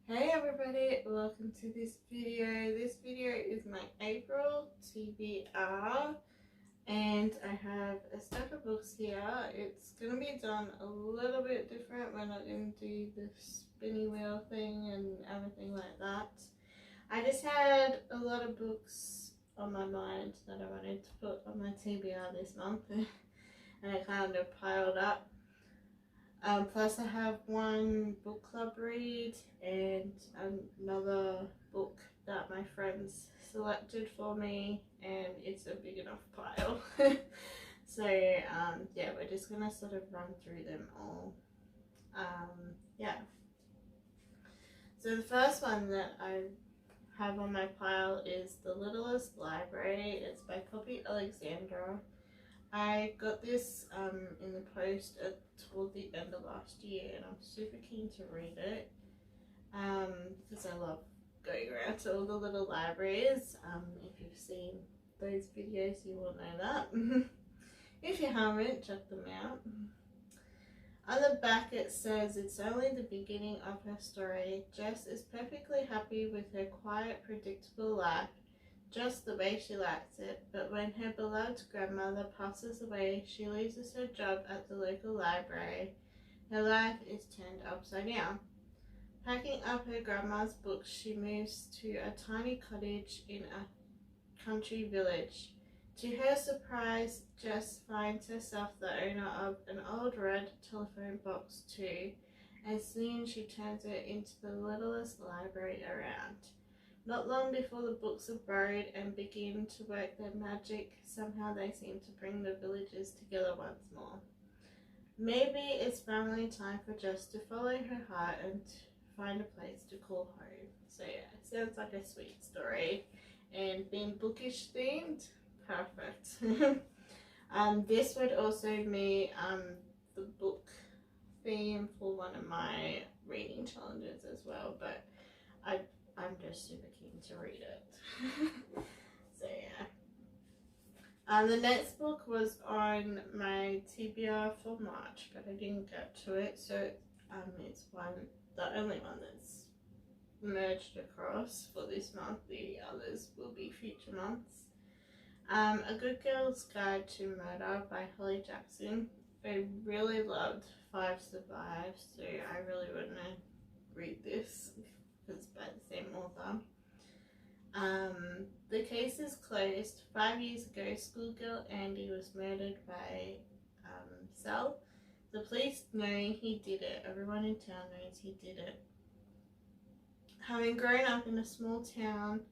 Hey everybody, welcome to this video. This video is my April TBR and I have a stack of books here. It's going to be done a little bit different. We're not going to do the spinny wheel thing and everything like that. I just had a lot of books on my mind that I wanted to put on my TBR this month and I kind of piled up. Plus I have one book club read and another book that my friends selected for me, and it's a big enough pile. So yeah, we're just gonna sort of run through them all. Yeah, so the first one that I have on my pile is The Littlest Library. It's by Poppy Alexandra. I got this in the post toward the end of last year and I'm super keen to read it because I love going around to all the little libraries. If you've seen those videos you will know that. If you haven't, check them out. On the back it says, "It's only the beginning of her story. Jess is perfectly happy with her quiet, predictable life, just the way she likes it, but when her beloved grandmother passes away, she loses her job at the local library. Her life is turned upside down. Packing up her grandma's books, she moves to a tiny cottage in a country village. To her surprise, Jess finds herself the owner of an old red telephone box too, and soon she turns it into the littlest library around. Not long before the books are borrowed and begin to work their magic, somehow they seem to bring the villagers together once more. Maybe it's finally time for Jess to follow her heart and find a place to call home." So yeah, it sounds like a sweet story, and being bookish themed, perfect. This would also be the book theme for one of my reading challenges as well, but I'm just super keen to read it. So yeah. The next book was on my TBR for March, but I didn't get to it, so it's the only one that's merged across for this month. The others will be future months. A Good Girl's Guide to Murder by Holly Jackson. I really loved Five Survive, so I really want to read this. It's by the same author. The case is closed. 5 years ago, schoolgirl Andy was murdered by Sal. The police know he did it. Everyone in town knows he did it. Having grown up in a small town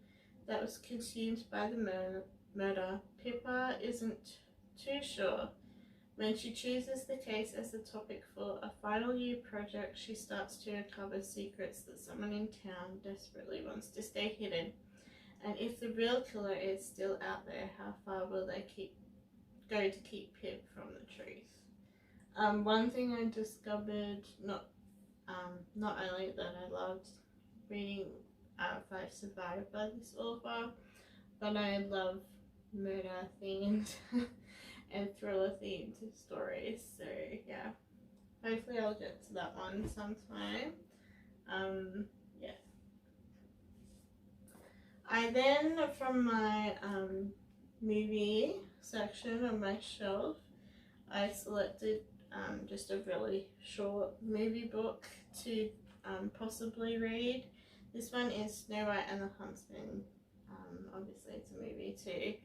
that was consumed by the murder, Pippa isn't too sure. When she chooses the case as a topic for a final year project, she starts to uncover secrets that someone in town desperately wants to stay hidden. And if the real killer is still out there, how far will they go to keep Pip from the truth? One thing I discovered, not only that I loved reading Five Survive by this author, but I love murder themed and thriller themed stories, so yeah, hopefully I'll get to that one sometime. Yeah. I then, from my movie section on my shelf, I selected just a really short movie book to possibly read. This one is Snow White and the Huntsman. Obviously it's a movie too.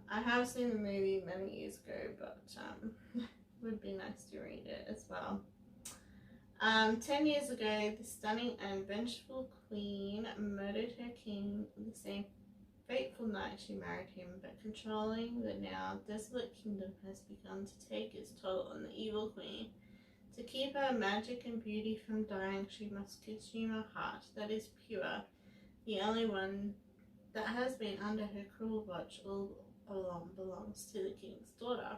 I have seen the movie many years ago, but it would be nice to read it as well. 10 years ago, the stunning and vengeful queen murdered her king the same fateful night she married him, but controlling the now desolate kingdom has begun to take its toll on the evil queen. To keep her magic and beauty from dying, she must consume a heart that is pure, the only one that has been under her cruel watch all along belongs to the king's daughter.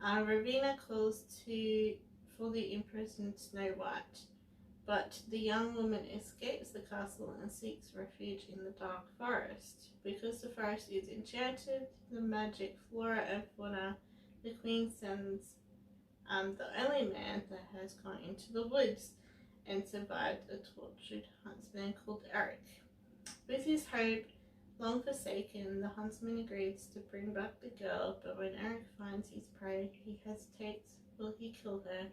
Ravenna calls for the imprisoned Snow White, but the young woman escapes the castle and seeks refuge in the dark forest. Because the forest is enchanted, the magic flora and fauna, the queen sends the only man that has gone into the woods and survived a tortured huntsman called Eric. With his hope long forsaken, the huntsman agrees to bring back the girl, but when Eric finds his prey, he hesitates. Will he kill her,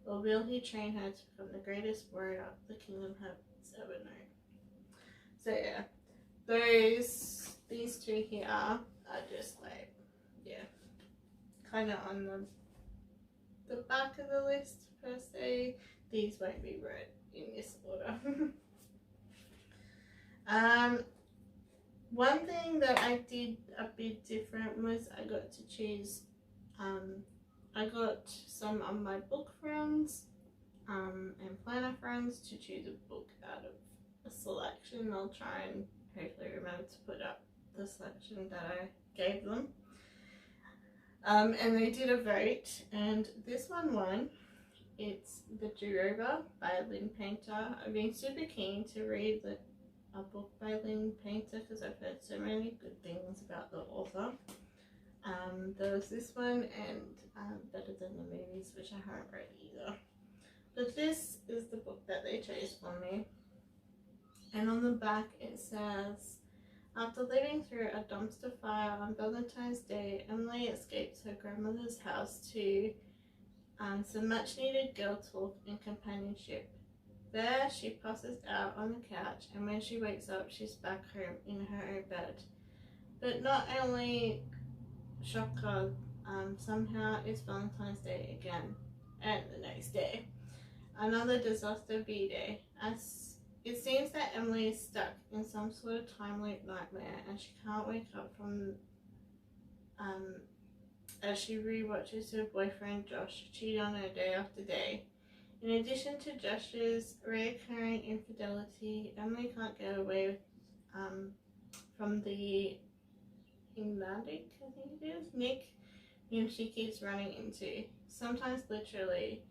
or will he train her to become the greatest warrior the kingdom has ever known? So yeah, these two here are just like, yeah, kind of on the back of the list per se. These won't be read in this order. One thing that I did a bit different was I got to choose, I got some of my book friends and planner friends to choose a book out of a selection. I'll try and hopefully remember to put up the selection that I gave them. And they did a vote, and this one won. It's The Do-Over by Lynn Painter. I've been super keen to read a book by Lynn Painter because I've heard so many good things about the author. There was this one and Better Than the Movies, which I haven't read either. But this is the book that they chose for me. And on the back it says, after living through a dumpster fire on Valentine's Day, Emily escapes her grandmother's house to some much needed girl talk and companionship. There she passes out on the couch, and when she wakes up she's back home in her own bed. But not only shocker, somehow it's Valentine's Day again, and the next day. Another disaster B-Day. As it seems that Emily is stuck in some sort of time loop nightmare, and she can't wake up from as she rewatches her boyfriend Josh cheat on her day after day. In addition to Josh's reoccurring infidelity, Emily can't get away from the Atlantic, I think it is, Nick, whom she keeps running into, sometimes literally,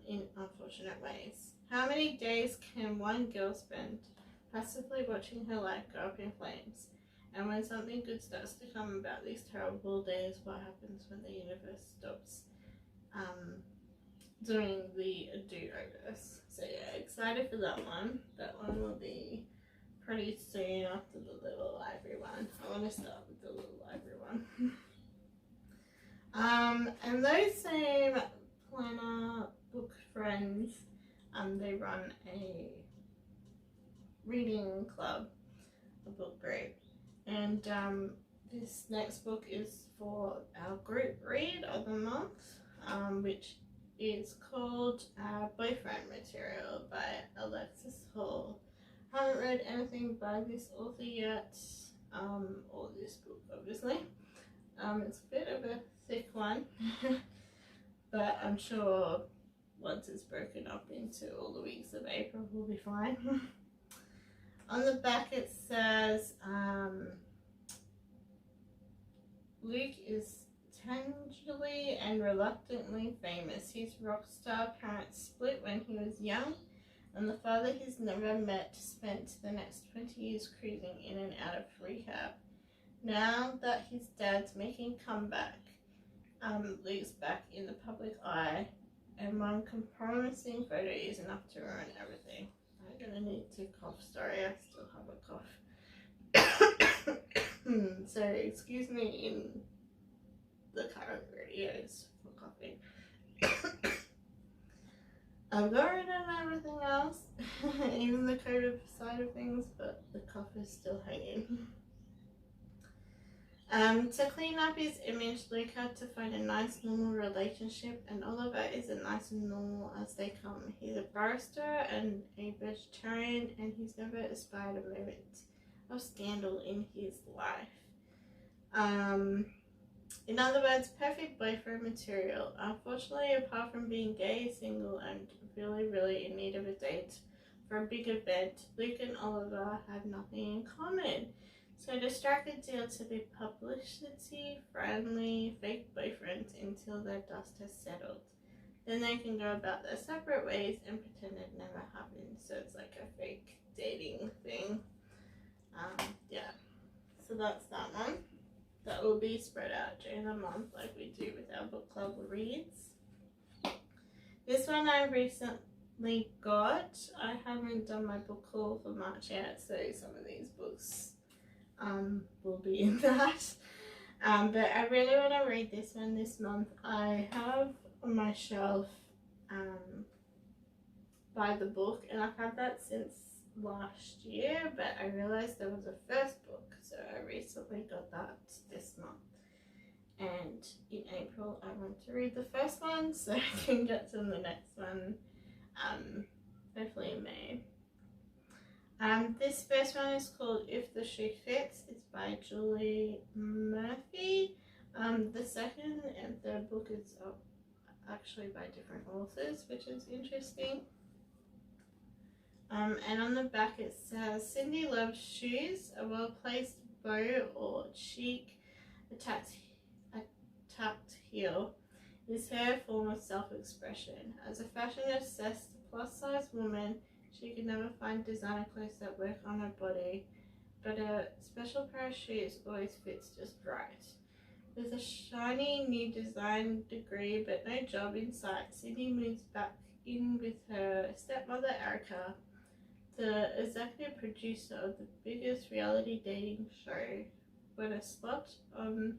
in unfortunate ways. How many days can one girl spend passively watching her life go up in flames? And when something good starts to come about these terrible days, what happens when the universe stops doing the do-overs? So yeah, excited for that one. That one will be pretty soon after the little library one. I want to start with the little library one. And those same planner book friends, they run a reading club, a book group. And this next book is for our group read of the month, which is called Boyfriend Material by Alexis Hall. Haven't read anything by this author yet, or this book obviously. It's a bit of a thick one, but I'm sure once it's broken up into all the weeks of April we'll be fine. On the back it says, Luke is tangibly and reluctantly famous. His rock star parents split when he was young, and the father he's never met spent the next 20 years cruising in and out of rehab. Now that his dad's making comeback, Luke's back in the public eye, and one compromising photo is enough to ruin everything. I'm gonna need to cough, sorry, I still have a cough. So excuse me in the current videos for coughing. I've got rid of everything else, even the COVID side of things, but the cough is still hanging. To clean up his image, Luke had to find a nice normal relationship, and Oliver is as nice and normal as they come. He's a barrister and a vegetarian, and he's never aspired a moment of scandal in his life. In other words, perfect boyfriend material. Unfortunately, apart from being gay, single, and really in need of a date for a big event, Luke and Oliver have nothing in common. So they strike a deal to be publicity-friendly fake boyfriends until their dust has settled. Then they can go about their separate ways and pretend it never happened. So it's like a fake dating thing. Yeah. So that's that one. That will be spread out during the month like we do with our book club reads. This one I recently got. I haven't done my book haul for March yet, so some of these books will be in that. But I really want to read this one this month. I have on my shelf By the Book, and I've had that since last year, but I realized there was a first book, so I recently got that this month. And in April I want to read the first one so I can get to the next one, hopefully in May. This first one is called If the Shoe Fits. It's by Julie Murphy. The second and third book is actually by different authors, which is interesting. And on the back it says, Cindy loves shoes, a well-placed bow or chic attacked heel is her form of self-expression. As a fashion-obsessed plus-size woman, she could never find designer clothes that work on her body, but a special pair of shoes always fits just right. With a shiny new design degree but no job in sight, Cindy moves back in with her stepmother Erica, the executive producer of the biggest reality dating show. When a spot on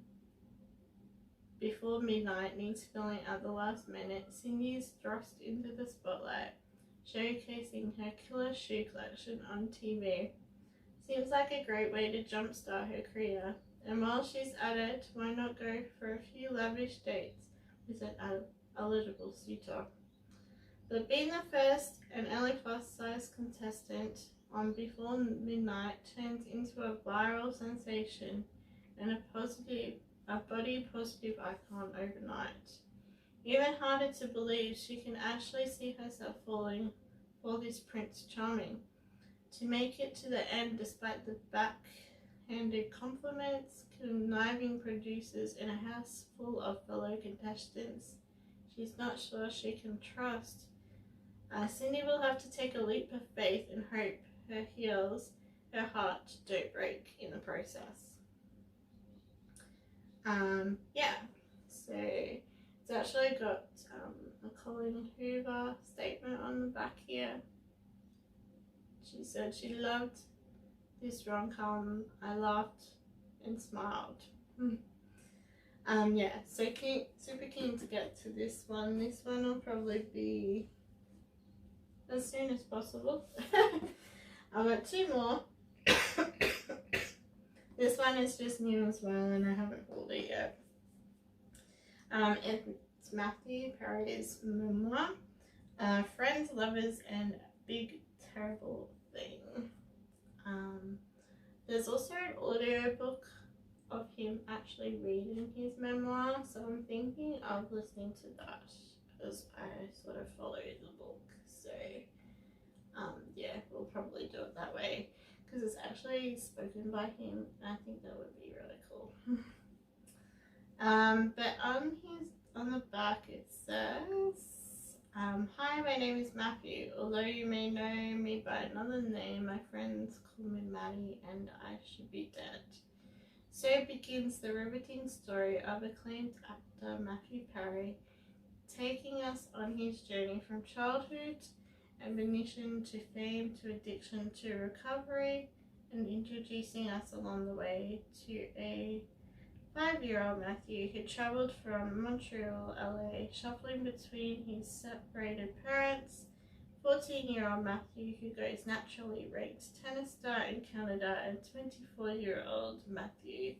Before Midnight needs filling at the last minute, Cindy is thrust into the spotlight, showcasing her killer shoe collection on TV. Seems like a great way to jumpstart her career, and while she's at it, why not go for a few lavish dates with an eligible suitor? But being the first and only plus-size contestant on Before Midnight turns into a viral sensation and a body-positive icon overnight. Even harder to believe she can actually see herself falling for this Prince Charming. To make it to the end despite the backhanded compliments, conniving producers, and a house full of fellow contestants she's not sure she can trust, Cindy will have to take a leap of faith and hope her heart don't break in the process. Yeah, so it's actually got a Colin Hoover statement on the back here. She said she loved this rom-com. I laughed and smiled. Yeah, so super keen to get to this one. This one will probably be as soon as possible. I've got two more. This one is just new as well, and I haven't pulled it yet. It's Matthew Perry's memoir, Friends, Lovers, and Big Terrible Thing. There's also an audiobook of him actually reading his memoir, so I'm thinking of listening to that as I sort of follow the book. So yeah, we'll probably do it that way because it's actually spoken by him, and I think that would be really cool. But on the back it says, hi, my name is Matthew. Although you may know me by another name, my friends call me Maddie, and I should be dead. So begins the riveting story of acclaimed actor Matthew Perry, taking us on his journey from childhood admonition to fame to addiction to recovery, and introducing us along the way to a 5-year-old Matthew who travelled from Montreal, LA, shuffling between his separated parents, 14-year-old Matthew who goes naturally ranked tennis star in Canada, and 24-year-old Matthew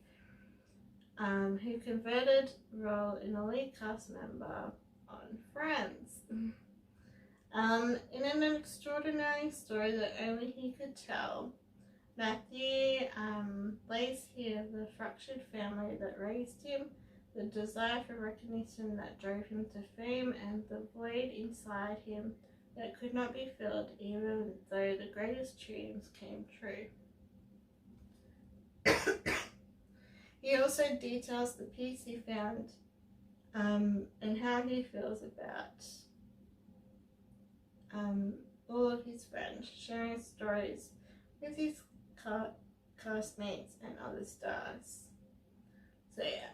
who converted role in a lead cast member on Friends. In an extraordinary story that only he could tell, Matthew lays here the fractured family that raised him, the desire for recognition that drove him to fame, and the void inside him that could not be filled even though the greatest dreams came true. He also details the peace he found and how he feels about all of his friends, sharing stories with his castmates and other stars. So yeah,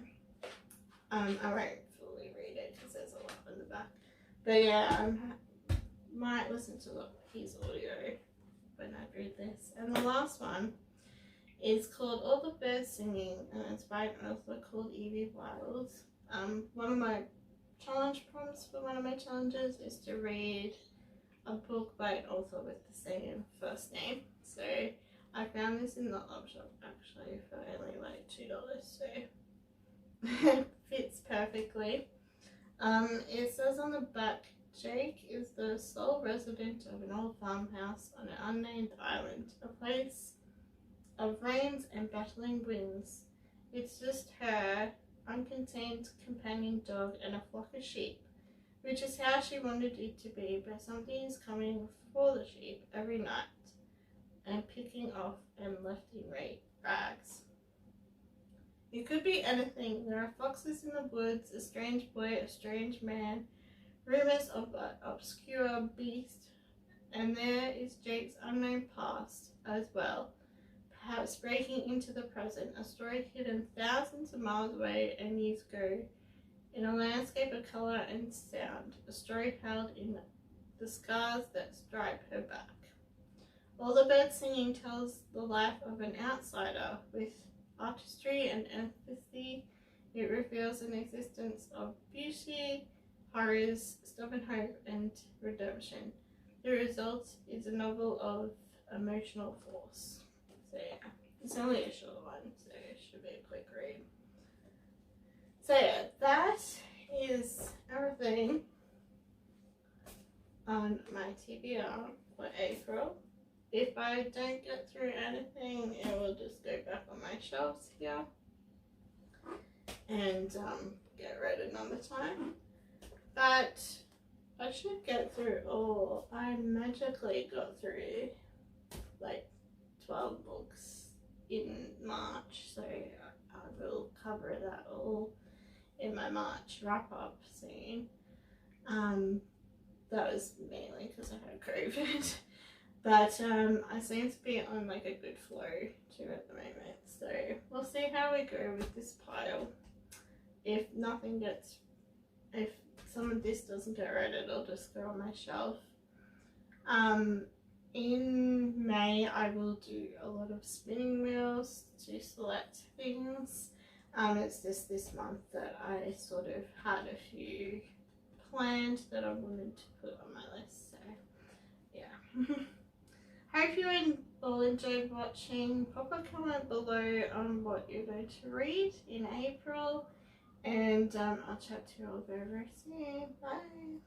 I won't fully read it because there's a lot on the back. But yeah, might listen to his audio when I read this. And the last one is called All the Birds Singing, and it's by an author called Evie Pavone. One of my challenge prompts for one of my challenges is to read a book by an author with the same first name. So I found this in the op shop actually for only like $2, so it fits perfectly. It says on the back, Jake is the sole resident of an old farmhouse on an unnamed island, a place of rains and battling winds. It's just her, uncontained companion dog, and a flock of sheep, which is how she wanted it to be, but something is coming for the sheep every night and picking off and left in rags. It could be anything. There are foxes in the woods, a strange boy, a strange man, rumors of an obscure beast, and there is Jake's unknown past as well, perhaps breaking into the present, a story hidden thousands of miles away and years ago in a landscape of colour and sound, a story held in the scars that stripe her back. All the Birds Singing tells the life of an outsider with artistry and empathy. It reveals an existence of beauty, horrors, stubborn hope, and redemption. The result is a novel of emotional force. So yeah, it's only a short one, so it should be a quick read. So yeah, that is everything on my TBR for April. If I don't get through anything, it will just go back on my shelves here and get read another time. But I should get through all. I magically got through like 12 books in March, so I will cover that all in my March wrap up soon. That was mainly because I had COVID. But I seem to be on like a good flow too at the moment, so we'll see how we go with this pile. If some of this doesn't get read, it'll just go on my shelf. In May I will do a lot of spinning wheels to select things. It's just this month that I sort of had a few planned that I wanted to put on my list, so yeah. Hope you all enjoyed watching. Pop a comment below on what you're going to read in April, and I'll chat to you all very, very soon. Bye.